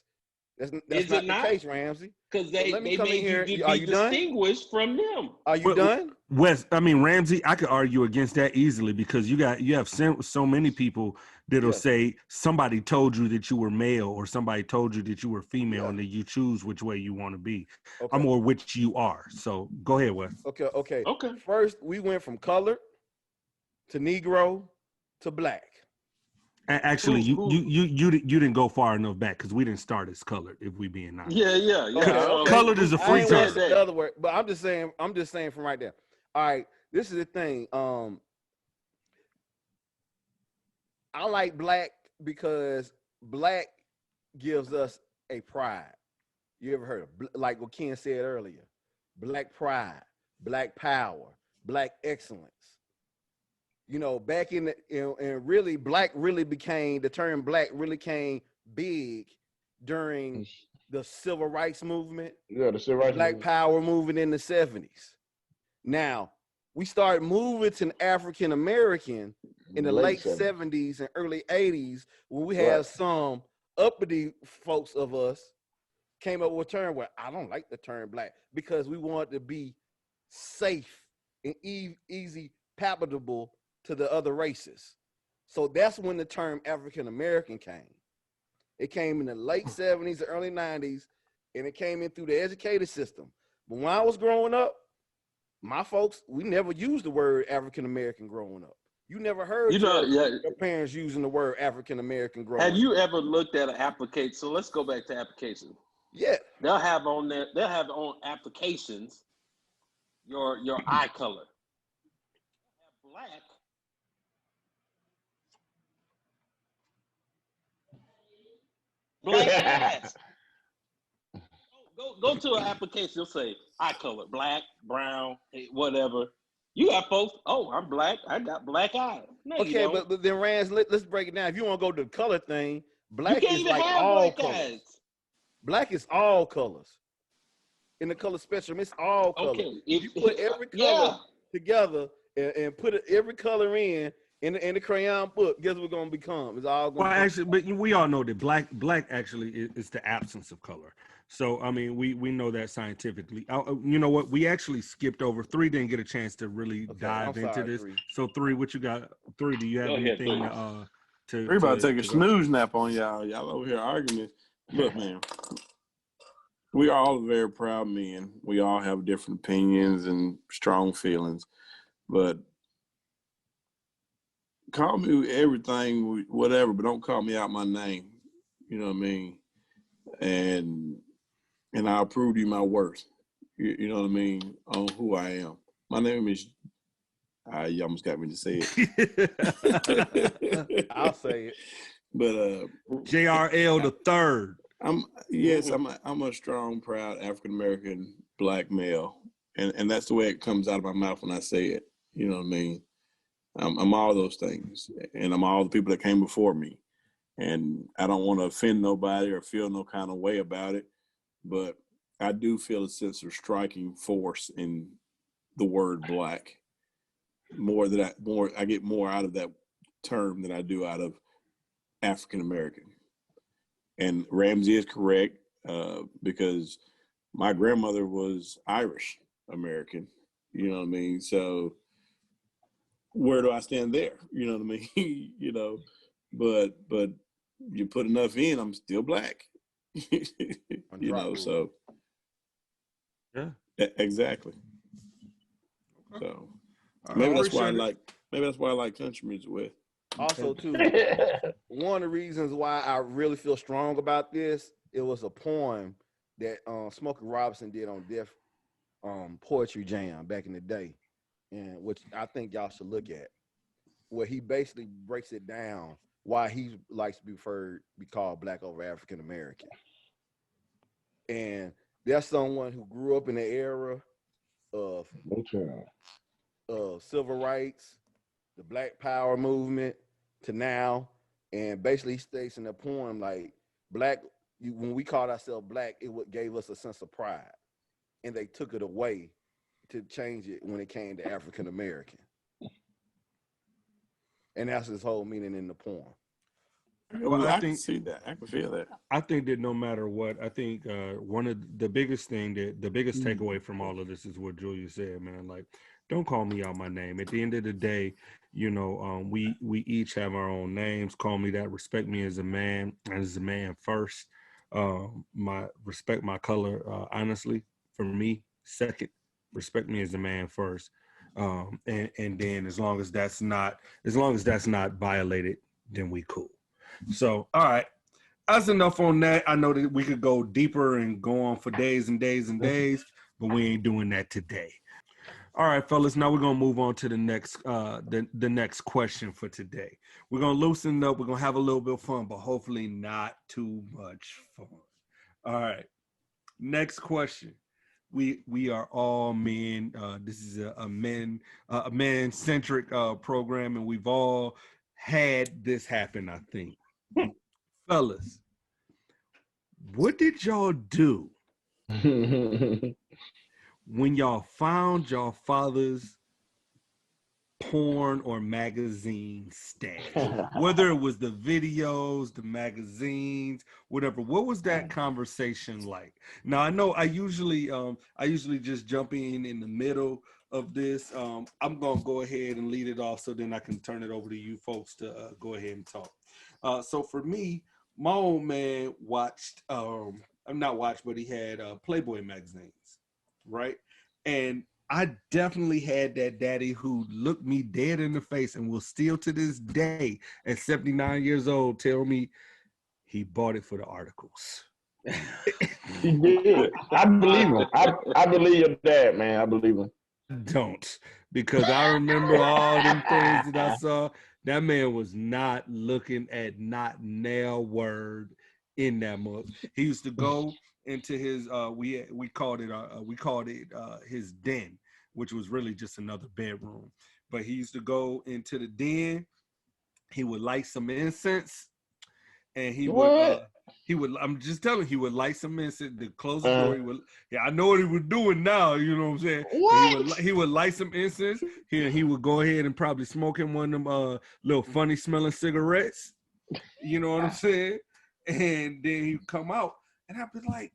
That's not the case, Ramsey. Because they made you be distinguished from them. Are you done? Ramsey, I could argue against that easily, because you have so many people that'll say somebody told you that you were male or somebody told you that you were female, and then you choose which way you want to be. Okay. Or which you are. So go ahead, Wes. Okay. First, we went from color to Negro to black. Actually, you didn't go far enough back, because we didn't start as colored, if we being honest. Yeah. Okay. Colored is a free term. The other word, but I'm just saying from right there. All right, this is the thing. I like black because black gives us a pride. You ever heard of, like what Ken said earlier, black pride, black power, black excellence. You know, back in and really black really became, the term black really came big during the civil rights movement. Yeah, the civil rights black power movement in the 70s. Now, we started moving to African American in the late 70s and early 80s, when we have some uppity folks of us came up with a term where I don't like the term black because we want to be safe and easy palatable to the other races. So that's when the term African American came. It came in the late 70s, early 90s, and it came in through the educated system. But when I was growing up, my folks, we never used the word African American growing up. You never heard your parents using the word African American growing up. Have you ever looked at an application? So let's go back to applications. Yeah. They'll have on applications your eye color. Black. Black ass. Go to an application. You'll say eye color, black, brown, whatever. You got folks. Oh, I'm black. I got black eyes. No, okay, but then Rans, let's break it down. If you want to go to the color thing, black you can't is even like have all black colors. eyes. Black is all colors. In the color spectrum, it's all colors. Okay, if you put every color together and put every color in the crayon book, guess what we're gonna become? It's all gonna. Well, actually, but we all know that black actually is the absence of color. So I mean, we know that scientifically. You know what? We actually skipped over 3. Didn't get a chance to really dive into this. 3. So 3, what you got? 3, do you have anything to? We're about to take a snooze nap on y'all. Y'all over here arguing. Look, man, we are all very proud men. We all have different opinions and strong feelings, but call me everything, whatever, but don't call me out my name. You know what I mean? And I'll prove to you my worth. You know what I mean? On who I am. My name is. You almost got me to say it. I'll say it. But JRL the third. I'm a strong, proud African American black male, and that's the way it comes out of my mouth when I say it. You know what I mean? I'm all those things, and I'm all the people that came before me, and I don't want to offend nobody or feel no kind of way about it, but I do feel a sense of striking force in the word black. I get more out of that term than I do out of African American. And Ramsey is correct because my grandmother was Irish American. You know what I mean? So where do I stand there? You know what I mean? You know, but you put enough in, I'm still black. You know, so yeah, exactly. So maybe that's why I like country music with. Also, too, one of the reasons why I really feel strong about this, it was a poem that Smokey Robinson did on Def Poetry Jam back in the day, and which I think y'all should look at, where he basically breaks it down why he likes to be called Black over African American. And that's someone who grew up in the era of civil rights, the Black Power movement, to now, and basically he states in the poem like when we called ourselves black, it gave us a sense of pride, and they took it away to change it when it came to African American, and that's his whole meaning in the poem. Well, I can see that. I can feel that. I think that no matter what, I think one of the biggest takeaway from all of this is what Julia said, man. Like, don't call me out my name. At the end of the day, you know, we each have our own names. Call me that. Respect me as a man, and as a man first. Respect my color, honestly, for me, second. Respect me as a man first. And then as long as that's not violated, then we cool. So, all right, that's enough on that. I know that we could go deeper and go on for days and days and days, but we ain't doing that today. All right, fellas, now we're going to move on to the next the next question for today. We're going to loosen up. We're going to have a little bit of fun, but hopefully not too much fun. All right, next question. We are all men. This is a man-centric program, and we've all had this happen, I think. Fellas, what did y'all do when y'all found your father's porn or magazine stash? Whether it was the videos, the magazines, whatever. What was that conversation like? Now I know I usually just jump in the middle of this. I'm gonna go ahead and lead it off, so then I can turn it over to you folks to go ahead and talk. So for me, my old man watched. I'm not watched, but he had Playboy magazines, right? And I definitely had that daddy who looked me dead in the face and will still to this day at 79 years old tell me he bought it for the articles. He did. I believe him. I believe your dad, man. I believe him. Don't, because I remember all them things that I saw. That man was not looking at not nail word in that mug. He used to go into his we called it his den, which was really just another bedroom. But he used to go into the den. He would light some incense, and he would. I'm just telling you, he would light some incense. To close the door, he would. Yeah, I know what he was doing now. You know what I'm saying? What? He would light some incense. He would go ahead and probably smoke him one of them little funny smelling cigarettes. You know what I'm saying? And then he'd come out, and I'd be like,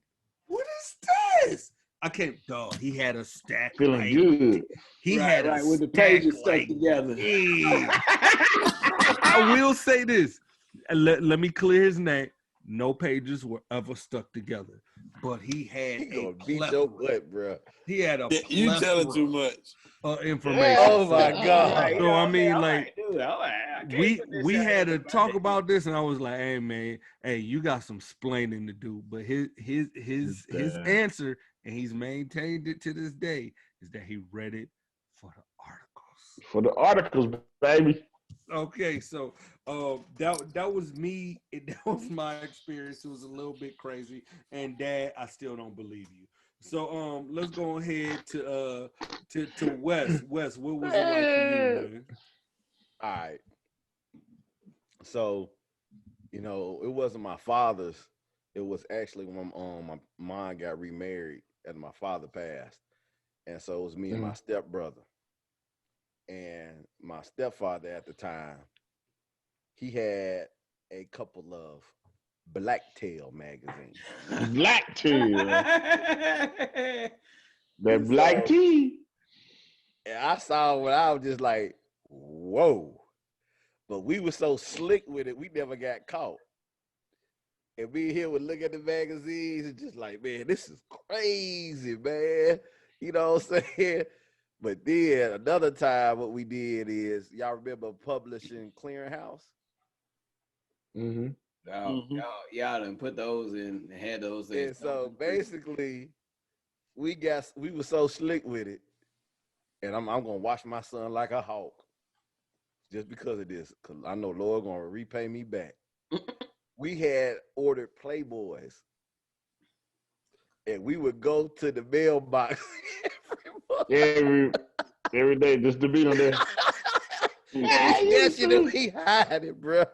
"What is this?" I can't, dog. He had a stack. Feeling like, good. He had a with the stack pages stuck like, together. I will say this. Let me clear his name. No pages were ever stuck together, but he had gonna beat your butt, bro. He had a You telling too much. Information. Oh my God. So I mean, like, we we had to talk about this, and I was like, "Hey man, hey, you got some splaining to do." But his answer, and he's maintained it to this day, is that he read it for the articles. For the articles, baby. Okay, so that was me. That was my experience. It was a little bit crazy, and Dad, I still don't believe you. So let's go ahead to Wes. Wes, what was it like for you, man? All right. So, it wasn't my father's. It was actually when my mom got remarried and my father passed. And so it was me and my stepbrother. And my stepfather at the time, he had a couple of Blacktail magazines. Blacktail. That black tea. And I saw what I was just like, whoa. But we were so slick with it, we never got caught. And we here would look at the magazines and just like, man, this is crazy, man. You know what I'm saying? But then another time what we did is, y'all remember Publishing Clearinghouse? Mm-hmm. Y'all done put those in, had those in. And so basically, we were so slick with it, and I'm gonna watch my son like a hawk, just because of this, because I know Lord gonna repay me back. We had ordered Playboys, and we would go to the mailbox every day just to be on there. Yes, we hide it, bro.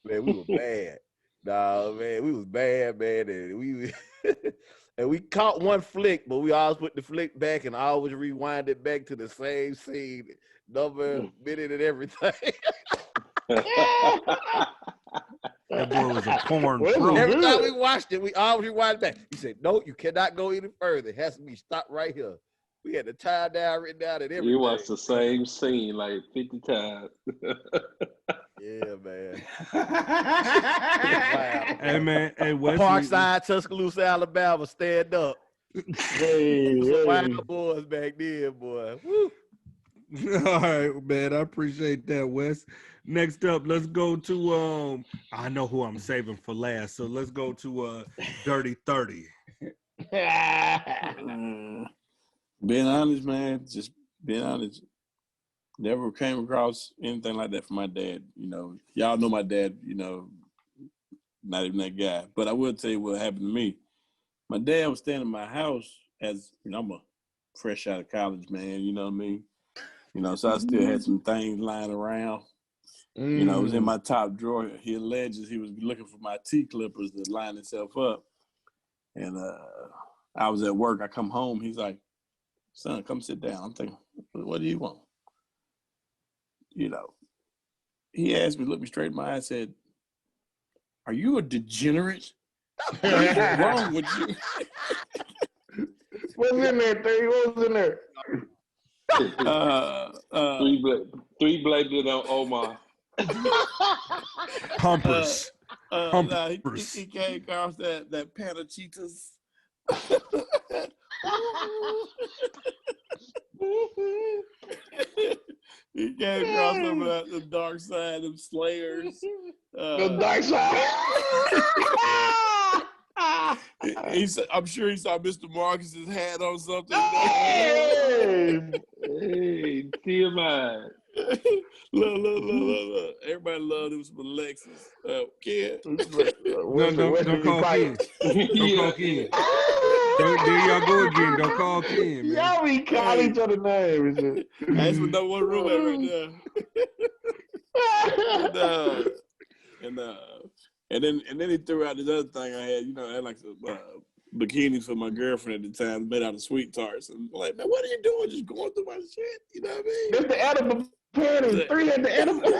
Man, we were bad. Nah, man, we was bad, man, and we caught one flick, but we always put the flick back and always rewind it back to the same scene, number, minute, and everything. That boy was a porn Well, pro. Every time we watched it, we always rewind it back. He said, "No, you cannot go any further. It has to be stopped right here." We had the tie down, written down, and everything. You watched the same scene like 50 times. Yeah, man. Wow. Hey, man. Hey, Wesley. Parkside, Tuscaloosa, Alabama, stand up. Hey. Wild boys back then, boy. Woo. All right, man. I appreciate that, Wes. Next up, let's go to I know who I'm saving for last, so let's go to Dirty 30. Being honest, man, just being honest. Never came across anything like that from my dad. Y'all know my dad, not even that guy. But I will tell you what happened to me. My dad was staying in my house as, I'm a fresh out of college, man, you know what I mean? So I still had some things lying around. It was in my top drawer. He alleges he was looking for my T-clippers to line itself up. And I was at work. I come home. He's like, son, come sit down. I'm thinking, what do you want? You know, he asked me, looked me straight in my eye and said, are you a degenerate? What is wrong with you? What's in there, Terry? What's in there? Three bladed on Omar. Pumpers. Nah, he came across that pan of Cheetos. He came across some of the dark side of Slayers. The dark side. I'm sure he saw Mr. Marcus's hat on something. Hey, TMI. Look. Everybody loved him some Alexis. Kid. Don't call Ken. Don't call Ken. There y'all go again. Don't call Ken, man. y'all be calling each other names. That's what no one roommate right now. And then he threw out this other thing I had. You know, I had like some bikinis for my girlfriend at the time, made out of sweet tarts. And I'm like, man, what are you doing? Just going through my shit? You know what I mean? That's the edible panties. 3 at the edible.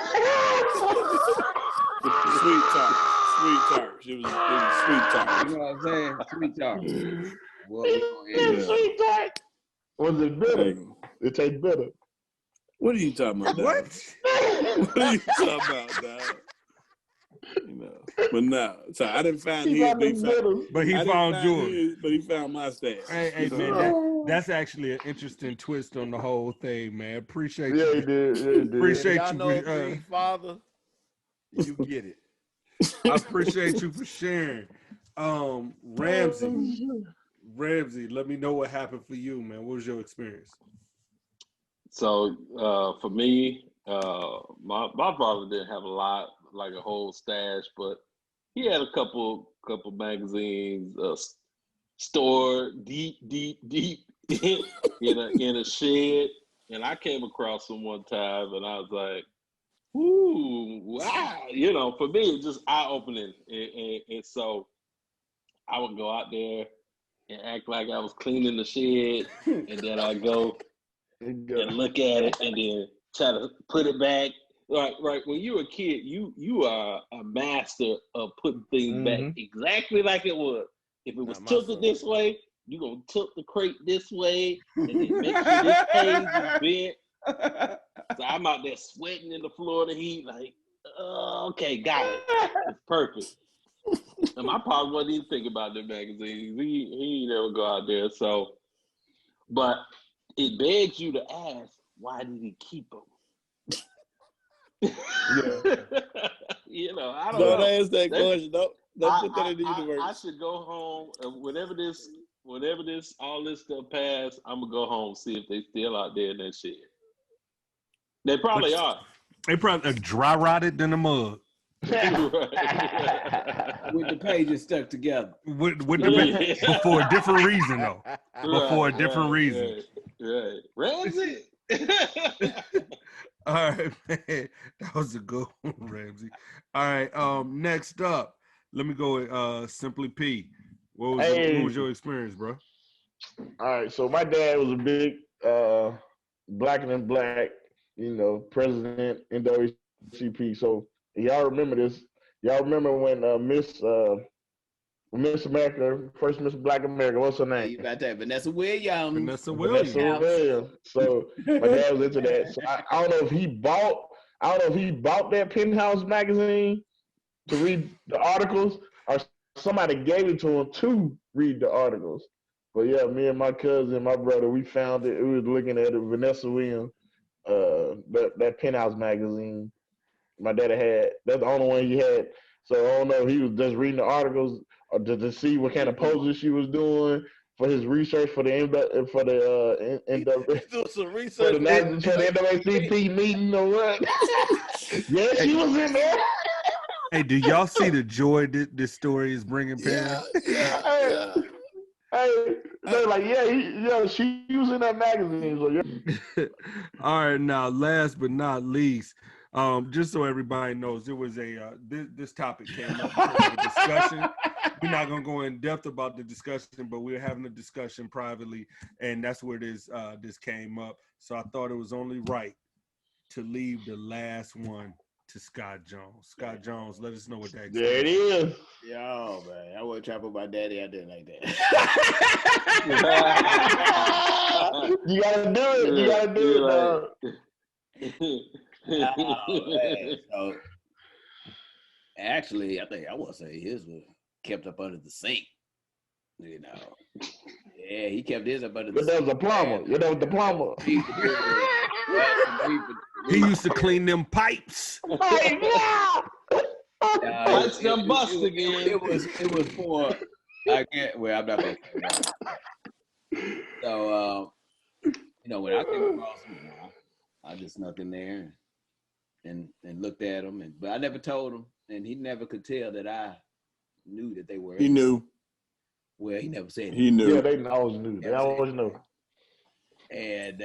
Sweet tarts. It was sweet tarts. You know what I'm saying? Sweet talk. Sweet tart. Was it bitter? Hey, It tastes bitter. what are you talking about, dog? What are you talking about, dog? You know, but no. So I didn't find his big fan. But he found yours. But he found my stash. Hey, man, that's actually an interesting twist on the whole thing, man. Appreciate Yeah, you. he did. Yeah, he did. Appreciate Y'all you. know Big Father, you get it. I appreciate you for sharing. Ramsey, let me know what happened for you, man. What was your experience? So for me, my father didn't have a lot, like a whole stash, but he had a couple magazines stored deep in a shed. And I came across them one time, and I was like, "Ooh, wow!" You know, for me, it's just eye opening. And so I would go out there and act like I was cleaning the shed, and then I go and look at it, and then try to put it back. Right. When you're a kid, you are a master of putting things back exactly like it was. If it was tilted this way, you're gonna tilt the crate this way, and then make sure this page is bent. So I'm out there sweating in the Florida heat, like, okay, got it. It's perfect. And my pop wasn't even thinking about the magazines. He never go out there. So, but it begs you to ask, why did he keep them? Yeah. You know, I don't Don't know. ask that question. Don't put that in the universe. I should go home whenever all this stuff pass. I'm gonna go home, see if they still out there in that shit. They probably are. They probably dry rotted in the mug. With the pages stuck together. But for a different reason, though. But for a different reason. Right. Ramsey. All right, man. That was a good one, Ramsey. All right. Next up, let me go with Simply P. What was your experience, bro? All right, so my dad was a big Blacker Than Black, president NAACP. So y'all remember this? Y'all remember when Miss America, first Miss Black America, what's her name? You got that, Vanessa Williams. Vanessa Williams. So my dad was into that. So I don't know if he bought that Penthouse magazine to read the articles, or somebody gave it to him to read the articles. But yeah, me and my cousin, my brother, we found it. We was looking at it. Vanessa Williams, that Penthouse magazine. My daddy had. That's the only one he had. So I don't know if he was just reading the articles or to see what kind of poses she was doing for his research for the NAACP meeting or what. Yeah, she was in there. Hey, do y'all see the joy this story is bringing parents? Yeah. Hey, they're like, she was in that magazine. So All right, now last but not least, Just so everybody knows, there was this topic came up because of a discussion. We're not gonna go in depth about the discussion, but we were having a discussion privately, and that's where this came up. So I thought it was only right to leave the last one to Scott Jones. Scott Jones, let us know what that. There it is. Yo, man, I wasn't trapping my daddy. I didn't like that. You gotta do it. You gotta do it, dog. Oh, man. So, actually, I think I want to say his was kept up under the sink. You know, yeah, he kept his up under the But that sink. was a plumber. You know, the plumber. He used to clean them pipes. Pipes done bust again. It was for. I can't. Well, I'm not gonna say that. So, when I came across him, I just snuck in there and looked at him, but I never told him, and he never could tell that I knew that they were. He knew. Well, he never said. He knew. Yeah, they always knew. They always knew. And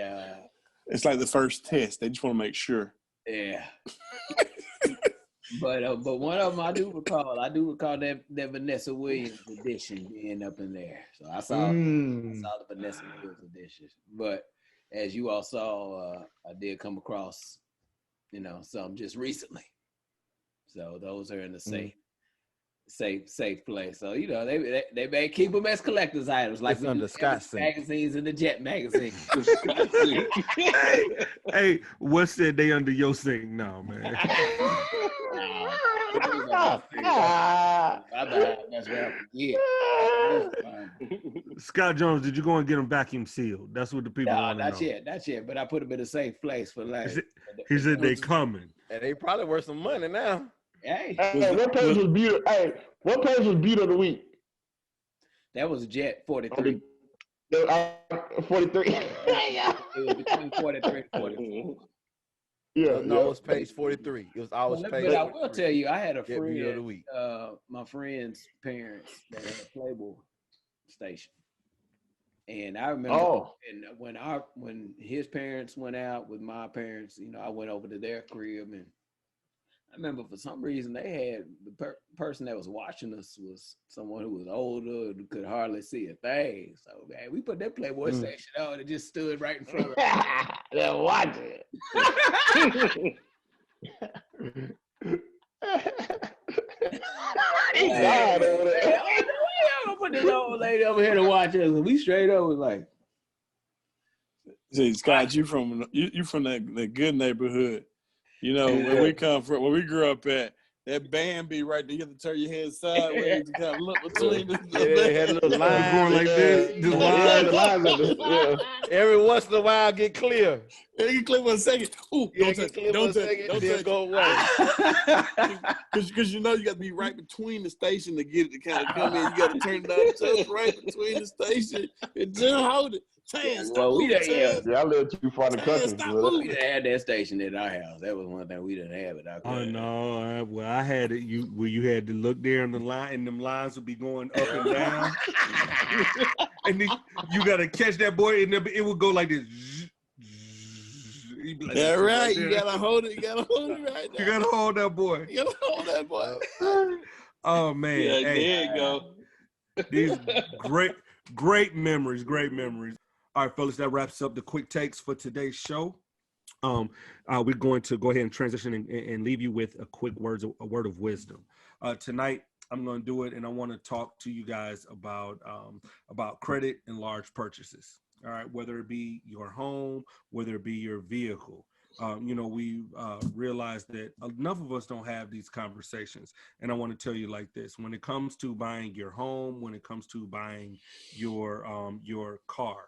it's like the first test. They just want to make sure. yeah. But one of them I do recall that Vanessa Williams edition being up in there. So I saw the Vanessa Williams edition. But as you all saw, I did come across, some just recently. So those are in the safe place. So they may keep them as collector's items, like it's under Scott's magazines and the Jet magazine. Hey, what said they under your sink now, man? That's where I forget. Scott Jones, did you go and get them vacuum sealed? That's what the people want to know. Not yet. But I put them in a safe place for life. He said they coming. And they probably worth some money now. Hey, what page was beauty? Hey, what page was beauty of the week? That was Jet 43. 43. It was between 43 and 44. Yeah, No, it was page 43. It was always page. But I will tell you, I had a Get video of the friend, week. my friend's parents that had a Playboy station. And I remember when his parents went out with my parents, I went over to their crib, and I remember for some reason they had the person that was watching us was someone who was older and could hardly see a thing. So, man, we put that Playboy station on and just stood right in front of us. Yeah, watch it. He died over there. I'm gonna put this old lady over here to watch us, and we straight up was like, See, Scott, you from the good neighborhood. Where we come from, where we grew up at, that band be right there. You have to turn your head sideways to kind of look between the They had a little line going like this. Every once in a while, get clear. Yeah, you click 1 second. Ooh, don't touch. Then go away. Because you got to be right between the station to get it to kind of come in. You got to turn it up just right between the station and just hold it. Well, we didn't have. Yeah, I live too far to country. We didn't have that station at our house. That was one thing we didn't have at our house. Oh no! Well, I had it. You had to look there on the line, and them lines would be going up and down, and then you got to catch that boy, and it would go like this. Like, yeah, right. You gotta hold it. You gotta hold it right now. You gotta hold that boy. You gotta hold that boy. Oh man! Yeah, hey, there you go. These great memories. Great memories. All right, fellas, that wraps up the quick takes for today's show. We're going to go ahead and transition and leave you with a word of wisdom. Tonight, I'm going to do it, and I want to talk to you guys about credit and large purchases. All right, whether it be your home, whether it be your vehicle. We realize that enough of us don't have these conversations. And I want to tell you like this: when it comes to buying your home, when it comes to buying your car,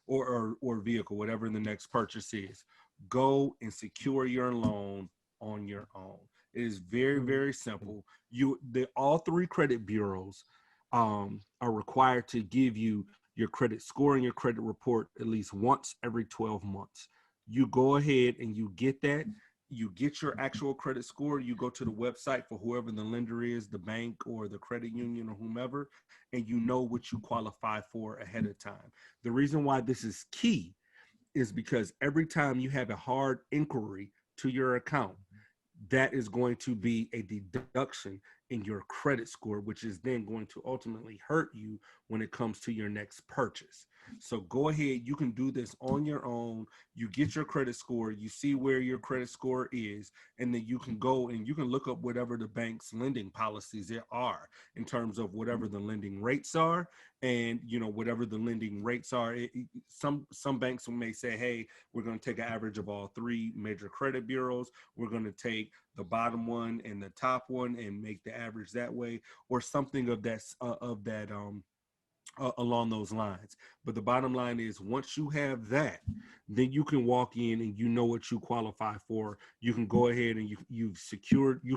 or vehicle, whatever the next purchase is, go and secure your loan on your own. It is very, very simple. All three credit bureaus are required to give you your credit score and your credit report at least once every 12 months. You go ahead and you get that. You get your actual credit score. You go to the website for whoever the lender is, the bank or the credit union or whomever, and you know what you qualify for ahead of time. The reason why this is key is because every time you have a hard inquiry to your account, that is going to be a deduction in your credit score, which is then going to ultimately hurt you when it comes to your next purchase. So go ahead, you can do this on your own. You get your credit score, you see where your credit score is, and then you can go and you can look up whatever the bank's lending policies there are in terms of whatever the lending rates are. And whatever the lending rates are, some banks may say, hey, we're going to take an average of all three major credit bureaus. We're going to take the bottom one and the top one and make the average that way, or something of that along those lines. But the bottom line is, once you have that, then you can walk in and you know what you qualify for. You can go ahead and you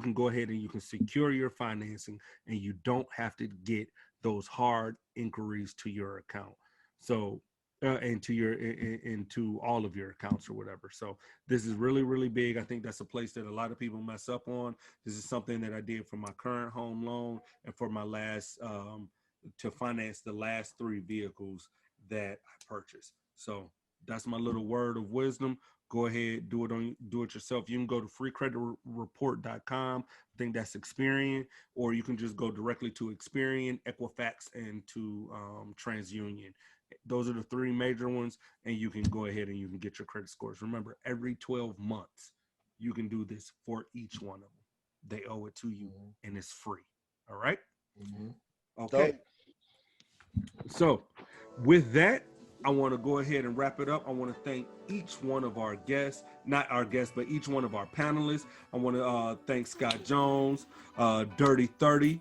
can go ahead and you can secure your financing, and you don't have to get those hard inquiries to your account. So and to all of your accounts or whatever. So this is really, really big. I think that's a place that a lot of people mess up on. This is something that I did for my current home loan and for my last to finance the last 3 vehicles that I purchased. So that's my little word of wisdom. Go ahead, do it yourself. You can go to freecreditreport.com. I think that's Experian, or you can just go directly to Experian, Equifax, and to TransUnion. Those are the 3 major ones, and you can go ahead and you can get your credit scores. Remember, every 12 months, you can do this for each one of them. They owe it to you, and it's free. All right? Okay. So with that, I want to go ahead and wrap it up. I want to thank each one of our guests, not our guests, but each one of our panelists. I want to thank Scott Jones, Dirty 30,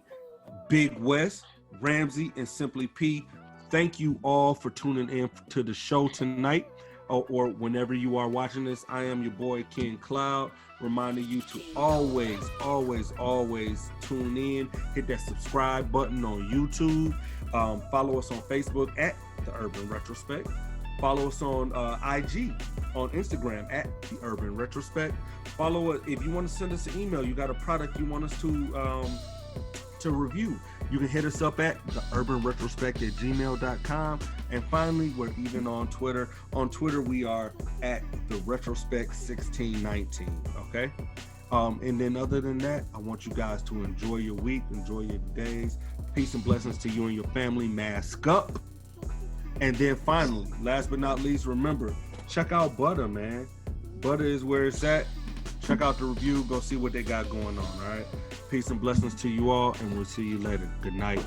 Big West, Ramsey, and Simply P. Thank you all for tuning in to the show tonight, or whenever you are watching this. I am your boy, Ken Cloud, reminding you to always, always, always tune in. Hit that subscribe button on YouTube. Follow us on Facebook at The Urban Retrospect. Follow us on IG, on Instagram at The Urban Retrospect. Follow us if you want to send us an email. You got a product you want us to review, you can hit us up at theurbanretrospect@gmail.com. And finally, we're even on Twitter. On Twitter, we are at the Retrospect 1619. Okay. And then other than that, I want you guys to enjoy your week, enjoy your days. Peace and blessings to you and your family. Mask up. And then finally, last but not least, remember, check out Buttah, man. Buttah is where it's at. Check out the review. Go see what they got going on, all right? Peace and blessings to you all, and we'll see you later. Good night.